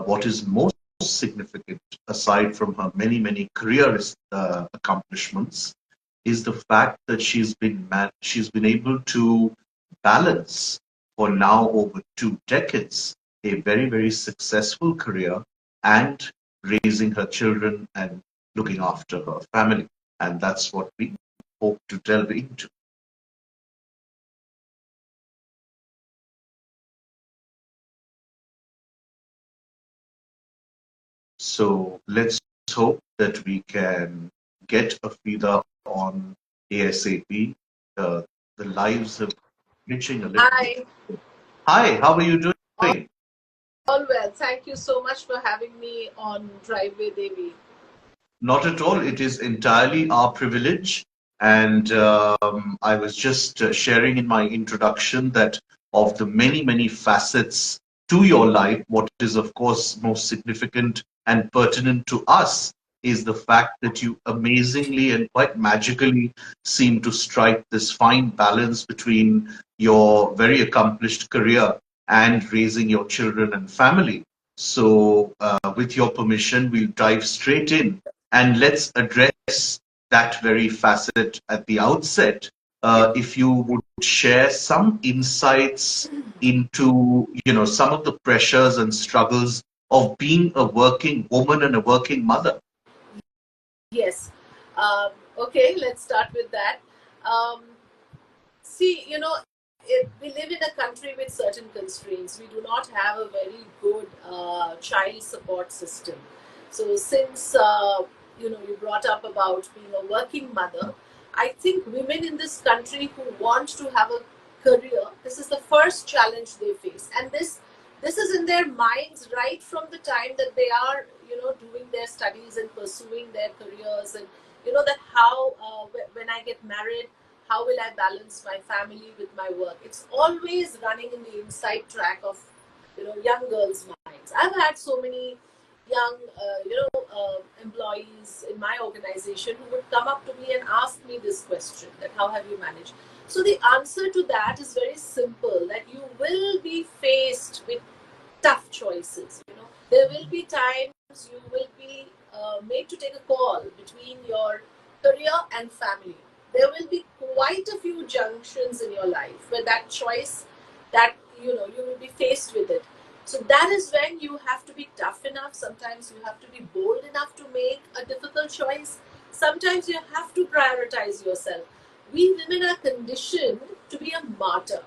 what is most significant, aside from her many, many career accomplishments, is the fact that she's been able to balance for now over 2 decades a very, very successful career and raising her children and looking after her family. And that's what we hope to delve into. So let's hope that we can get Afida on ASAP. Uh, the lives are glitching a little bit. Hi, Hi, how are you all, doing? all well. Thank you so much for having me on Driveway Devi. Not at all. It is entirely our privilege. And I was just sharing in my introduction that of the many, many facets to your life, what is, of course, most significant and pertinent to us is the fact that you amazingly and quite magically seem to strike this fine balance between your very accomplished career and raising your children and family. So, with your permission, we'll dive straight in and let's address that very facet at the outset. Yeah. If you would share some insights into, some of the pressures and struggles of being a working woman and a working mother. Yes. Okay, let's start with that. Um, See, we live in a country with certain constraints. We do not have a very good child support system. So, since you brought up about being a working mother, I think women in this country who want to have a career, this is the first challenge they face, and this is in their minds right from the time that they are, doing their studies and pursuing their careers, and that how when I get married, how will I balance my family with my work? It's always running in the inside track of young girls' minds. I've had so many young employees in my organization who would come up to me and ask me this question: that how have you managed? So the answer to that is very simple: that you will be faced with tough choices. There will be times you will be made to take a call between your career and family. There will be quite a few junctions in your life where that choice, that you will be faced with it. So that is when you have to be tough enough. Sometimes you have to be bold enough to make a difficult choice. Sometimes you have to prioritize yourself. We women are conditioned to be a martyr.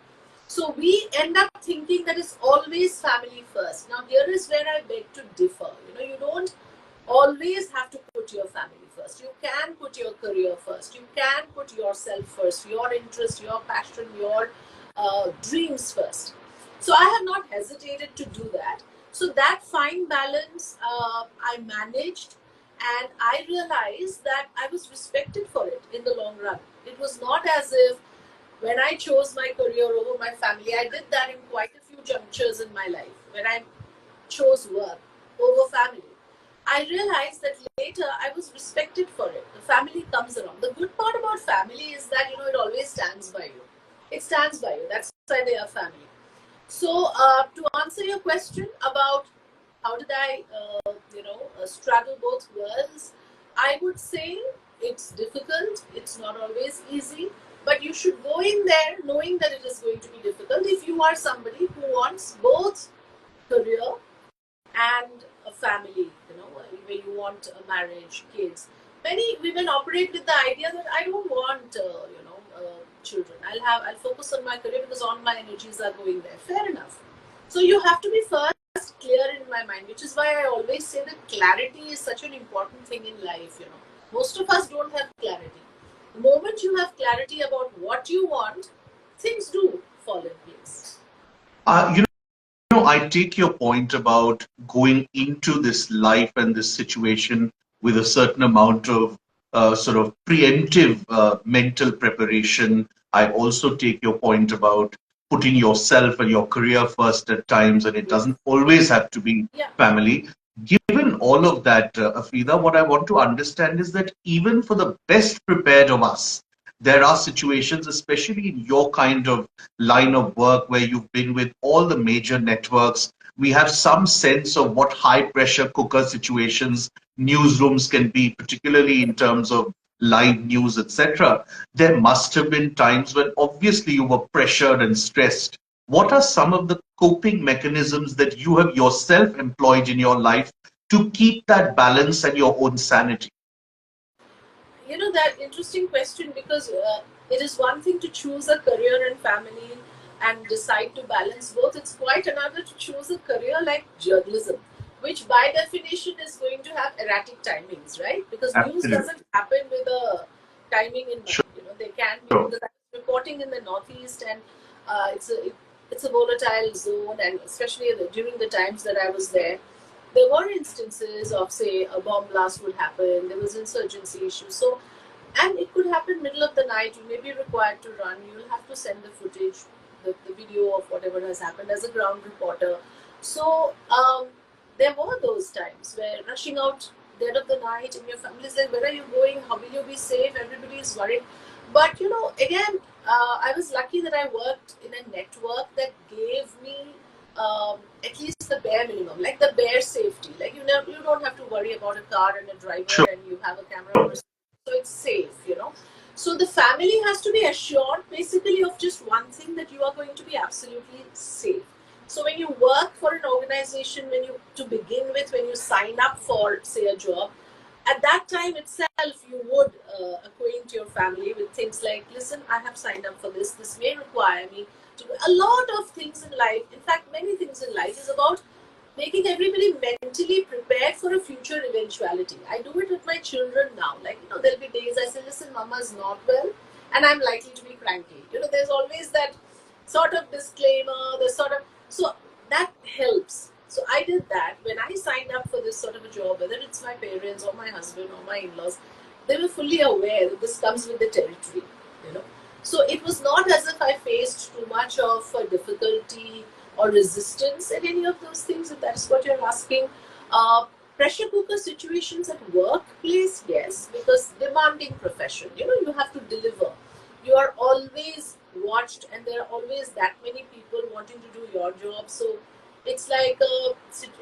So we end up thinking that it's always family first. Now here is where I beg to differ. You don't always have to put your family first. You can put your career first. You can put yourself first, your interest, your passion, your dreams first. So I have not hesitated to do that. So that fine balance I managed, and I realized that I was respected for it in the long run. It was not as if when I chose my career over my family, I did that in quite a few junctures in my life when I chose work over family. I realized that later I was respected for it. The family comes along. The good part about family is that it always stands by you. It stands by you. That's why they are family. So to answer your question about how did I, straddle both worlds, I would say it's difficult. It's not always easy, but you should go in there knowing that it is going to be difficult if you are somebody who wants both career and a family, where you want a marriage, kids. Many women operate with the idea that I don't want, children. I'll focus on my career because all my energies are going there. Fair enough. So you have to be first clear in my mind, which is why I always say that clarity is such an important thing in life. Most of us don't have clarity. The moment you have clarity about what you want, things do fall in place. You I take your point about going into this life and this situation with a certain amount of sort of preemptive mental preparation. I also take your point about putting yourself and your career first at times, and it Yes. doesn't always have to be Yeah. family. Given all of that, Afida, what I want to understand is that even for the best prepared of us, there are situations, especially in your kind of line of work, where you've been with all the major networks, we have some sense of what high pressure cooker situations newsrooms can be, particularly in terms of live news, etc. There must have been times when obviously you were pressured and stressed. What are some of the coping mechanisms that you have yourself employed in your life to keep that balance and your own sanity? That interesting question, because it is one thing to choose a career and family and decide to balance both. It's quite another to choose a career like journalism, which by definition is going to have erratic timings, right? Because news Absolutely. doesn't happen with a timing in mind. They can be, Sure. because I'm reporting in the Northeast, and it's a volatile zone, and especially during the times that I was there were instances of, say, a bomb blast would happen, there was insurgency issues. So, and it could happen middle of the night, you may be required to run, you'll have to send the footage, the video of whatever has happened as a ground reporter. So, there were those times where rushing out dead of the night and your family's like, where are you going? How will you be safe? Everybody is worried. But, again, I was lucky that I worked in a network that gave me at least the bare minimum, like the bare safety. Like you don't have to worry about a car and a driver, Sure. and you have a camera person, so it's safe. So the family has to be assured, basically, of just one thing, that you are going to be absolutely safe. So when you work for an organization, to begin with, when you sign up for, say, a job, at that time itself, you would acquaint your family with things like, listen, I have signed up for this. This may require me to do a lot of things in life. In fact, many things in life is about making everybody mentally prepared for a future eventuality. I do it with my children now. Like, there'll be days I say, listen, mama's not well and I'm likely to be cranky. There's always that sort of disclaimer, so that helps. So I did that. When I signed up for this sort of a job, whether it's my parents or my husband or my in-laws, they were fully aware that this comes with the territory, you know. So it was not as if I faced too much of a difficulty or resistance at any of those things, if that's what you're asking. Pressure cooker situations at workplace, yes, because demanding profession, you have to deliver. You are always watched, and there are always that many people wanting to do your job. So it's like a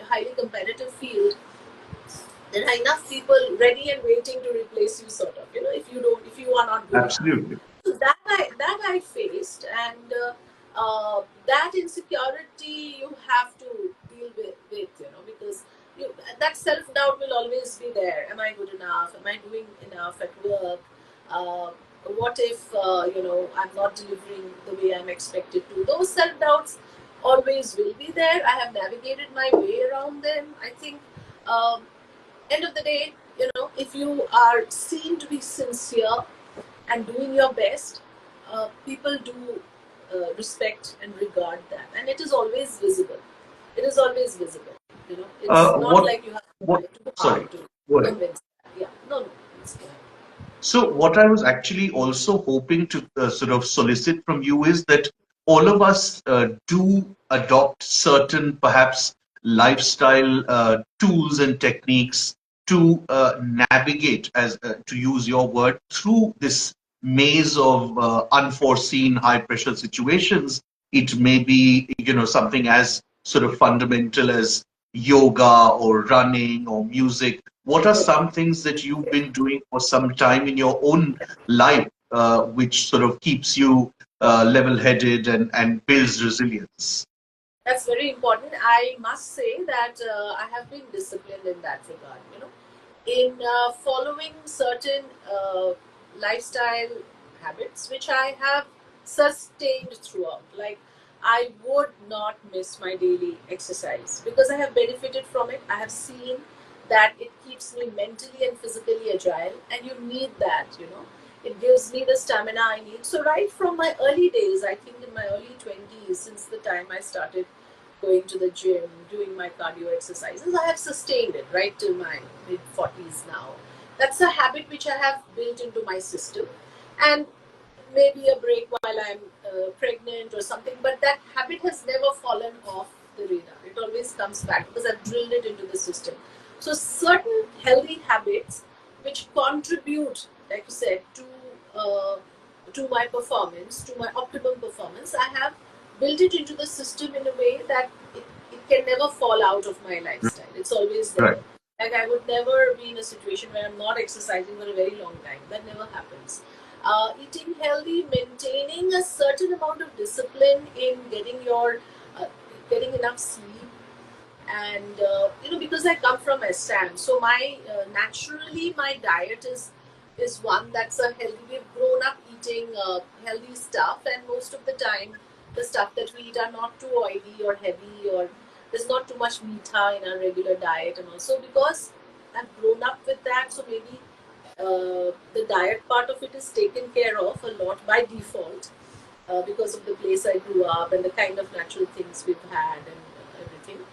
highly competitive field. There are enough people ready and waiting to replace you, sort of. If you are not good enough. Absolutely. So that I faced, and that insecurity you have to deal with, because that self doubt will always be there. Am I good enough? Am I doing enough at work? Uh, what if I'm not delivering the way I'm expected to? Those self doubts always will be there. I have navigated my way around them. I think, end of the day, if you are seen to be sincere and doing your best, people do respect and regard that, and it is always visible. It is always visible. It's not What? like you have to What? try too Sorry. hard to Go ahead. convince that. Yeah, no, it's fine. So, what I was actually also hoping to sort of solicit from you is that all of us do adopt certain, perhaps, lifestyle tools and techniques to navigate, as to use your word, through this maze of unforeseen high pressure situations. It may be, something as sort of fundamental as yoga or running or music. What are some things that you've been doing for some time in your own life, which sort of keeps you level-headed and builds resilience? That's very important. I must say that I have been disciplined in that regard. In following certain lifestyle habits, which I have sustained throughout. Like, I would not miss my daily exercise because I have benefited from it. I have seen that it keeps me mentally and physically agile, and you need that. It gives me the stamina I need. So, right from my early days, I think in my early 20s, since the time I started going to the gym, doing my cardio exercises, I have sustained it right till my mid 40s now. That's a habit which I have built into my system, and maybe a break while I'm pregnant or something, but that habit has never fallen off the radar. It always comes back because I've drilled it into the system. So, certain healthy habits which contribute, like you said, to my performance, to my optimal performance, I have built it into the system in a way that it can never fall out of my lifestyle. It's always there. Right. Like I would never be in a situation where I'm not exercising for a very long time. That never happens. Eating healthy, maintaining a certain amount of discipline in getting enough sleep, and because I come from Assam, so my naturally my diet is one that's a healthy. We've grown up eating healthy stuff, and most of the time the stuff that we eat are not too oily or heavy, or there's not too much meat in our regular diet. And also because I've grown up with that, so maybe the diet part of it is taken care of a lot by default, because of the place I grew up and the kind of natural things we've had and everything.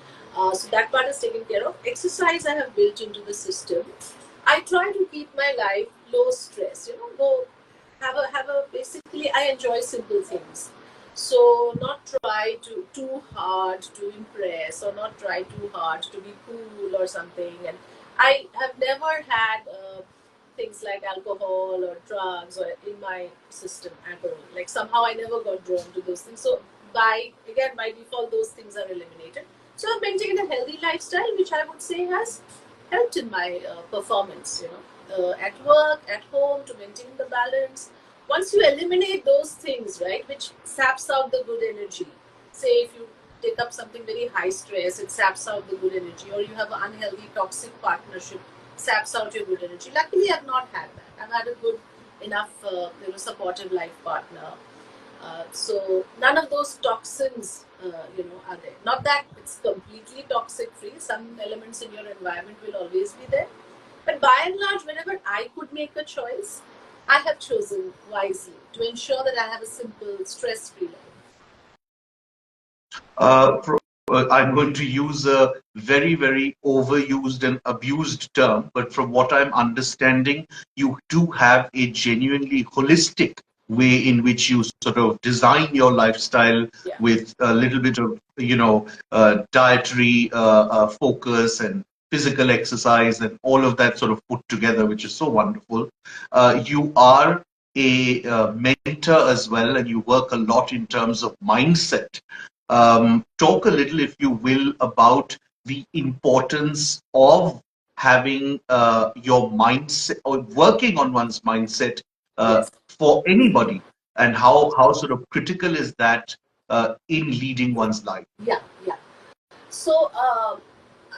So that part is taken care of. Exercise I have built into the system. I try to keep my life low stress. Go have a basically I enjoy simple things. So not try to too hard to impress, or not try too hard to be cool or something. And I have never had things like alcohol or drugs or in my system at all. Like somehow I never got drawn to those things. So by default, those things are eliminated. So I've maintained a healthy lifestyle, which I would say has helped in my performance. At work, at home, to maintain the balance. Once you eliminate those things, right, which saps out the good energy. Say if you take up something very high stress, it saps out the good energy, or you have an unhealthy, toxic partnership, saps out your good energy. Luckily, I've not had that. I've had a good enough, supportive life partner. So none of those toxins, are there. Not that it's completely toxic free. Some elements in your environment will always be there. But by and large, whenever I could make a choice, I have chosen wisely to ensure that I have a simple, stress-free life. I'm going to use a very, very overused and abused term, but from what I'm understanding, you do have a genuinely holistic way in which you sort of design your lifestyle with a little bit of, dietary focus and physical exercise and all of that sort of put together, which is so wonderful. You are a mentor as well, and you work a lot in terms of mindset. Talk a little, if you will, about the importance of having your mindset or working on one's mindset for anybody, and how sort of critical is that in leading one's life. Yeah. So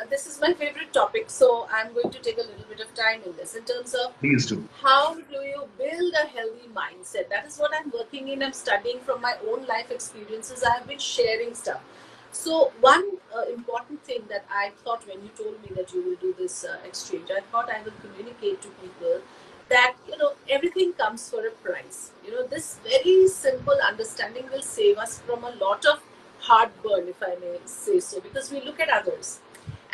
this is my favorite topic, so I'm going to take a little bit of time in this, in terms of Please do. How do you build a healthy mindset. That is what I'm working in. I'm studying from my own life experiences. I have been sharing stuff. So one important thing that I thought, when you told me that you will do this exchange, I thought I will communicate to people that everything comes for a price. This very simple understanding will save us from a lot of heartburn, if I may say so, because we look at others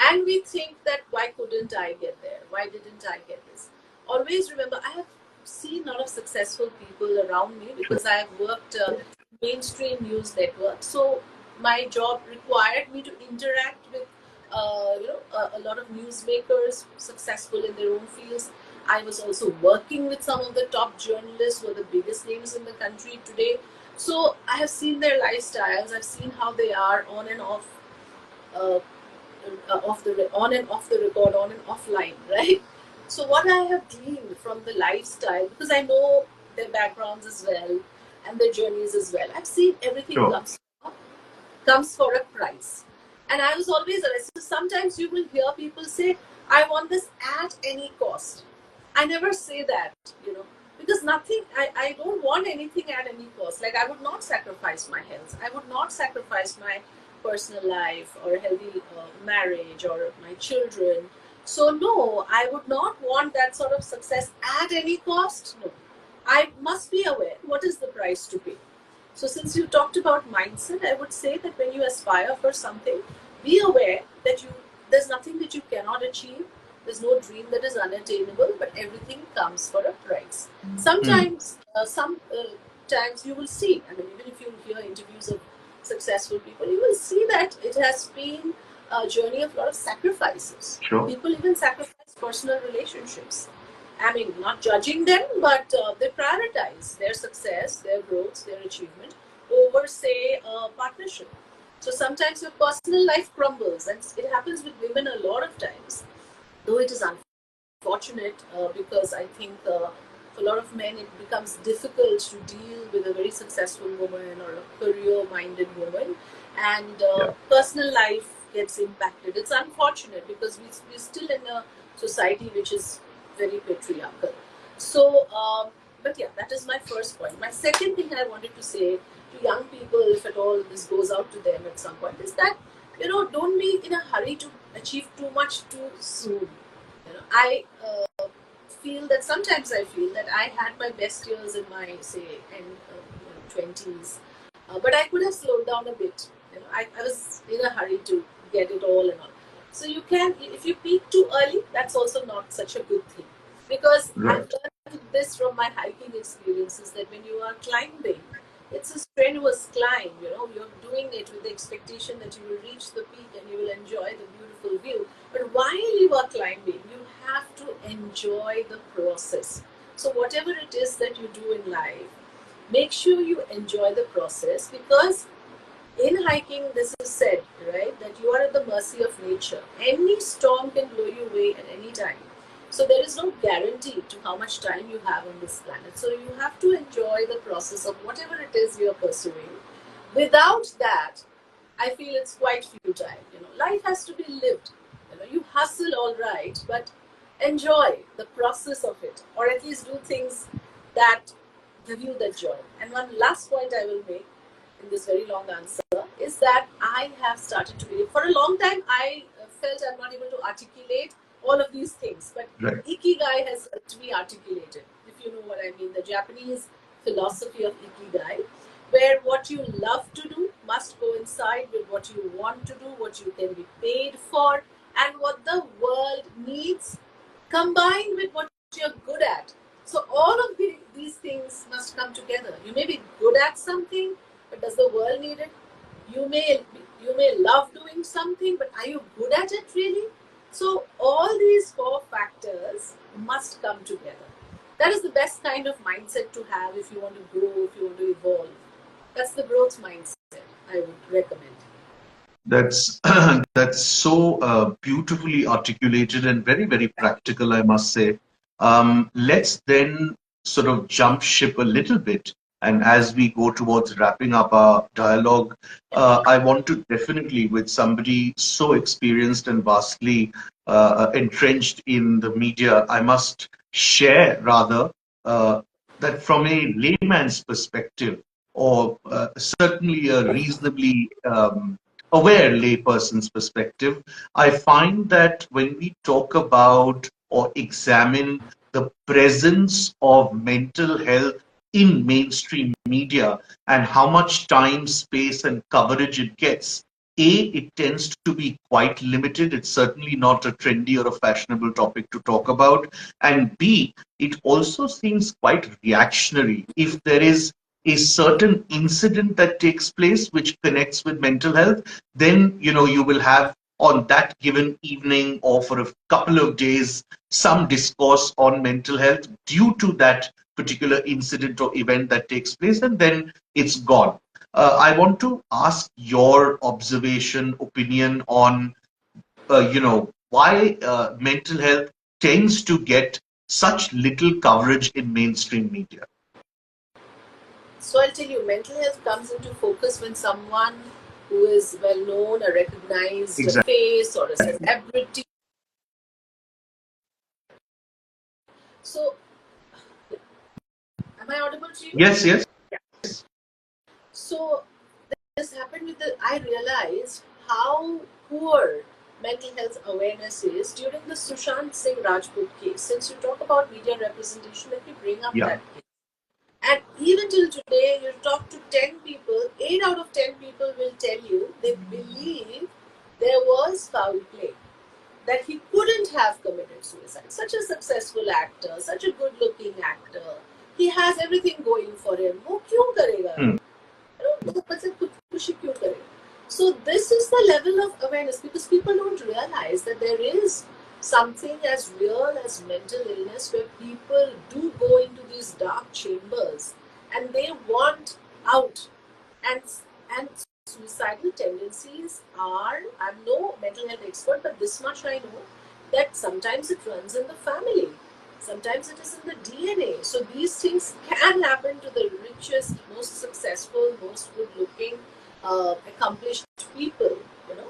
and we think that, why couldn't I get there? Why didn't I get this? Always remember, I have seen a lot of successful people around me, because I have worked mainstream news network. So my job required me to interact with a lot of newsmakers successful in their own fields. I was also working with some of the top journalists who are the biggest names in the country today. So I have seen their lifestyles. I've seen how they are on and off, on and off the record, on and offline, right? So what I have gleaned from the lifestyle, because I know their backgrounds as well and their journeys as well, I've seen everything comes for a price. And I was always arrested. Sometimes you will hear people say, I want this at any cost. I never say that, because I don't want anything at any cost. Like, I would not sacrifice my health. I would not sacrifice my personal life or a healthy marriage or my children. So no, I would not want that sort of success at any cost. No, I must be aware what is the price to pay. So since you talked about mindset, I would say that when you aspire for something, be aware that there's nothing that you cannot achieve. There's no dream that is unattainable, but everything comes for a price. Sometimes, sometimes you will see, I mean, even if you hear interviews of successful people, you will see that it has been a journey of a lot of sacrifices. Sure. People even sacrifice personal relationships. I mean, not judging them, but they prioritize their success, their growth, their achievement over, say, a partnership. So sometimes your personal life crumbles, and it happens with women a lot of times. Though it is unfortunate, because I think for a lot of men it becomes difficult to deal with a very successful woman or a career-minded woman, and personal life gets impacted. It's unfortunate because we're still in a society which is very patriarchal. So, but yeah, that is my first point. My second thing I wanted to say to young people, if at all this goes out to them at some point, is that, don't be in a hurry to achieve too much too soon. I feel that sometimes I feel that I had my best years in my, say, end 20s, but I could have slowed down a bit. I was in a hurry to get it all and all. So you can, if you peak too early, that's also not such a good thing, because I've learned this from my hiking experiences, that when you are climbing, it's a strenuous climb. You're doing it with the expectation that you will reach the peak and you will enjoy the beautiful view. But while you are climbing, you have to enjoy the process. So whatever it is that you do in life, make sure you enjoy the process, because in hiking, this is said, right, that you are at the mercy of nature. Any storm can blow you away at any time. So there is no guarantee to how much time you have on this planet. So you have to enjoy the process of whatever it is you are pursuing. Without that, I feel it's quite futile. Life has to be lived. You hustle, all right, but enjoy the process of it, or at least do things that give you that joy. And one last point I will make in this very long answer is that I have started to believe. For a long time, I felt I'm not able to articulate all of these things, but Ikigai has to be articulated, if you know what I mean. The Japanese philosophy of Ikigai, where what you love to do must coincide with what you want to do, what you can be paid for, and what the world needs, combined with what you're good at. So all of these things must come together. You may be good at something, but does the world need it? You may love doing something, but are you good at it really? So all these four factors must come together. That is the best kind of mindset to have if you want to grow, if you want to evolve. That's the growth mindset I would recommend. That's that's so beautifully articulated and very, very practical, I must say. Let's then sort of jump ship a little bit. And as we go towards wrapping up our dialogue, I want to definitely, with somebody so experienced and vastly entrenched in the media, I must share rather that from a layman's perspective, or certainly a reasonably aware layperson's perspective, I find that when we talk about or examine the presence of mental health in mainstream media and how much time, space, and coverage it gets, A, it tends to be quite limited. It's certainly not a trendy or a fashionable topic to talk about. And B, it also seems quite reactionary. If there is a certain incident that takes place which connects with mental health, then you will have on that given evening or for a couple of days some discourse on mental health due to that particular incident or event that takes place, and then it's gone. I want to ask your observation, opinion on why mental health tends to get such little coverage in mainstream media. So I'll tell you, mental health comes into focus when someone who is well known, a recognized face, or a celebrity. So, am I audible to you? Yes, yes. So, this happened with I realized how poor mental health awareness is during the Sushant Singh Rajput case. Since you talk about media representation, let me bring up that case. And even till today, you talk to 10 people, 8 out of 10 people will tell you they believe there was foul play, that he couldn't have committed suicide. Such a successful actor, such a good-looking actor, he has everything going for him. वो क्यों करेगा? So this is the level of awareness, because people don't realize that there is something as real as mental illness, where people do go into these dark chambers and they want out, and suicidal tendencies are, I'm no mental health expert, but this much I know, that sometimes it runs in the family. Sometimes it is in the DNA. So these things can happen to the richest, most successful, most good-looking, accomplished people. You know,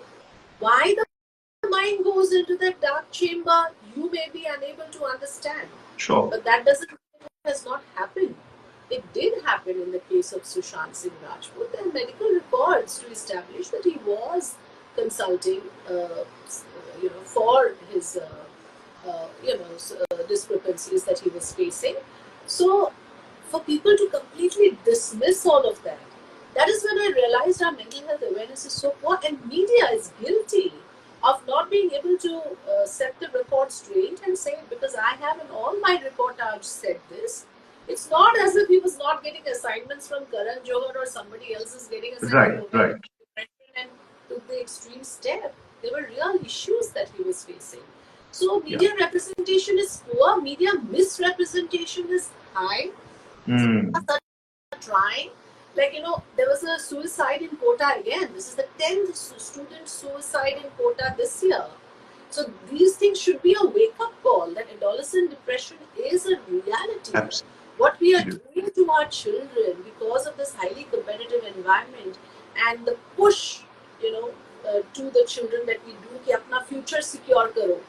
why the mind goes into that dark chamber, you may be unable to understand. Sure. But that doesn't mean it has not happened. It did happen in the case of Sushant Singh Rajput. There are medical records to establish that he was consulting, for his, discrepancies that he was facing. So, for people to completely dismiss all of that, that is when I realized our mental health awareness is so poor, and media is guilty of not being able to set the record straight and say, because I have in all my reportage said this. It's not as if he was not getting assignments from Karan Johar or somebody else is getting assignments Right. And took the extreme step. There were real issues that he was facing. So media representation is poor, media misrepresentation is high. Trying, like, there was a suicide in Kota again. This is the 10th student suicide in Kota this year. So these things should be a wake-up call that adolescent depression is a reality. Absolutely. What we are doing to our children because of this highly competitive environment and the push, to the children that we do कि अपना future secure करो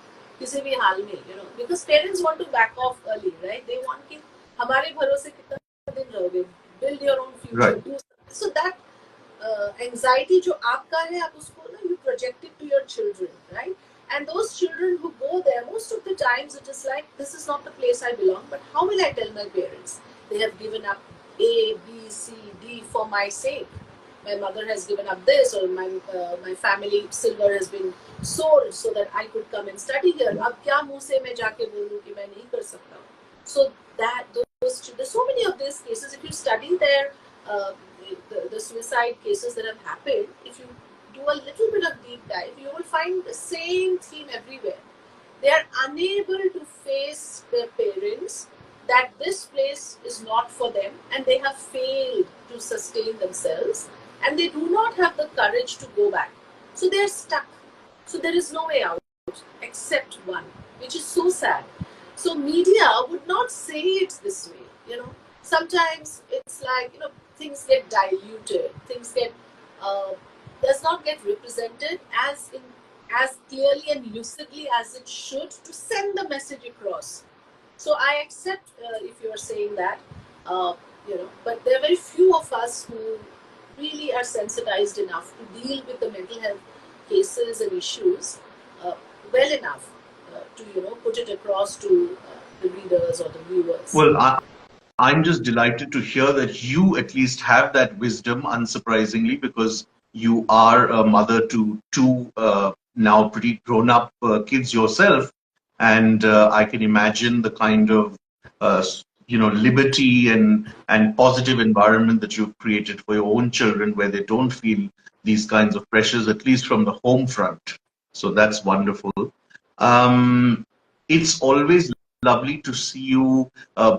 किसी भी हाल में, because parents want to back off early, right? They want कि हमारे भरोसे कितना दिन रहोगे, build your own future. Right. So that anxiety जो आपका है, आप उसको ना you project it to your children, right? And those children who go there, most of the times it is like, this is not the place I belong, but how will I tell my parents? They have given up A, B, C, D for my sake. My mother has given up this, or my family silver has been sold so that I could come and study here. अब क्या मुँह से मैं जाके बोलूँ कि मैं नहीं कर सकता हूँ? So that there's so many of these cases. If you study their the suicide cases that have happened, if you do a little bit of deep dive, you will find the same theme everywhere. They are unable to face their parents that this place is not for them, and they have failed to sustain themselves, and they do not have the courage to go back. So they are stuck. So there is no way out except one, which is so sad. So media would not say it this way. Sometimes it's like, things get diluted, things get does not get represented as clearly and lucidly as it should to send the message across. So I accept if you are saying that, but there are very few of us who really are sensitized enough to deal with the mental health cases and issues well enough to put it across to the readers or the viewers. Well, I'm just delighted to hear that you at least have that wisdom, unsurprisingly, because you are a mother to two now pretty grown-up kids yourself, and I can imagine the kind of liberty and positive environment that you've created for your own children, where they don't feel these kinds of pressures, at least from the home front. So that's wonderful. It's always lovely to see you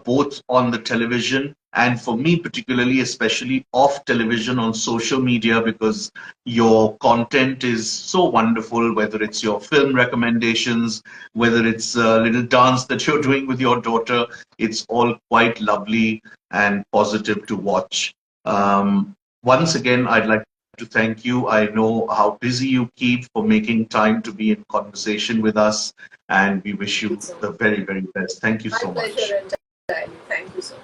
both on the television, and for me particularly, especially off television on social media, because your content is so wonderful, whether it's your film recommendations, whether it's a little dance that you're doing with your daughter, it's all quite lovely and positive to watch. Once again, I'd like to thank you. I know how busy you keep for making time to be in conversation with us, and we wish you the very, very best. Thank you so much. My pleasure entirely. Thank you so much.